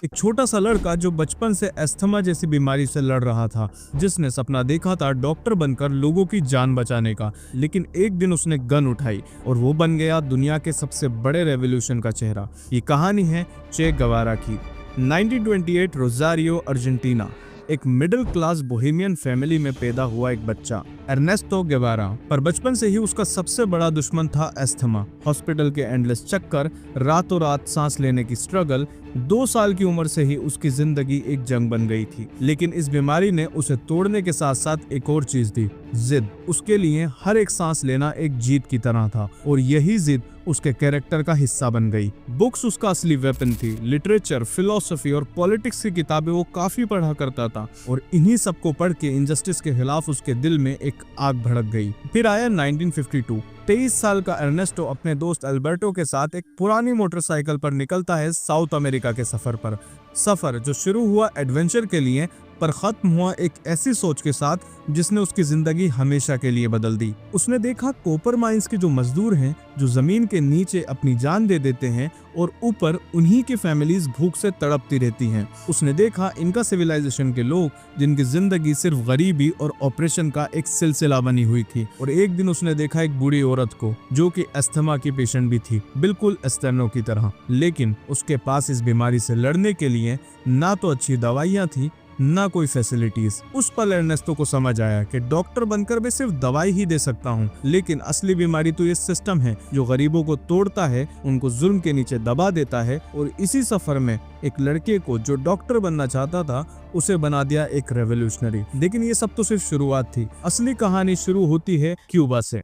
एक छोटा सा लड़का जो बचपन से अस्थमा जैसी बीमारी से लड़ रहा था, जिसने सपना देखा था डॉक्टर बनकर लोगों की जान बचाने का। लेकिन एक दिन उसने गन उठाई और वो बन गया दुनिया के सबसे बड़े रेवोल्यूशन का चेहरा। ये कहानी है चे गवारा की। 1928 रोजारियो, अर्जेंटीना। एक मिडिल क्लास बोहेमियन फैमिली में पैदा हुआ एक बच्चा एर्नेस्टो गेवारा, पर बचपन से ही उसका सबसे बड़ा दुश्मन था अस्थमा। हॉस्पिटल के एंडलेस चक्कर, रातों रात सांस लेने की स्ट्रगल। 2 साल की उम्र से ही उसकी जिंदगी एक जंग बन गई थी। लेकिन इस बीमारी ने उसे तोड़ने के साथ साथ एक और चीज दी, जिद। उसके लिए हर एक सांस लेना एक जीत की तरह था और यही जिद उसके कैरेक्टर का हिस्सा बन गई। बुक्स उसका असली वेपन थी। लिटरेचर, फिलोसफी और पॉलिटिक्स की किताबें वो काफी पढ़ा करता था और इन्हीं सबको पढ़ के इनजस्टिस के खिलाफ उसके दिल में एक आग भड़क गई। फिर आया 1952। 23 साल का अर्नेस्टो अपने दोस्त अल्बर्टो के साथ एक पुरानी मोटरसाइकिल पर निकलता है साउथ अमेरिका के सफर पर। सफर जो शुरू हुआ एडवेंचर के लिए, पर खत्म हुआ एक ऐसी सोच के साथ जिसने उसकी जिंदगी हमेशा के लिए बदल दी। उसने देखा कॉपर माइंस के जो मजदूर हैं, जो जमीन के नीचे अपनी जान दे देते हैं और ऊपर उन्हीं की फैमिलीज भूख से तड़पती रहती हैं। उसने देखा इनका सिविलाइजेशन के लोग, जिनकी जिंदगी सिर्फ गरीबी और ऑपरेशन का एक सिलसिला बनी हुई थी। और एक दिन उसने देखा एक बूढ़ी औरत को जो कि अस्थमा की पेशेंट भी थी, बिल्कुल एस्टेनो की तरह। लेकिन उसके पास इस बीमारी से लड़ने के लिए ना तो अच्छी दवाइयाँ थी, ना कोई फैसिलिटीज। उस पल अर्नेस्टो को समझ आया कि डॉक्टर बनकर मैं सिर्फ दवाई ही दे सकता हूँ, लेकिन असली बीमारी तो ये सिस्टम है जो गरीबों को तोड़ता है, उनको जुल्म के नीचे दबा देता है। और इसी सफर में एक लड़के को जो डॉक्टर बनना चाहता था, उसे बना दिया एक रेवोल्यूशनरी। लेकिन ये सब तो सिर्फ शुरुआत थी। असली कहानी शुरू होती है क्यूबा से।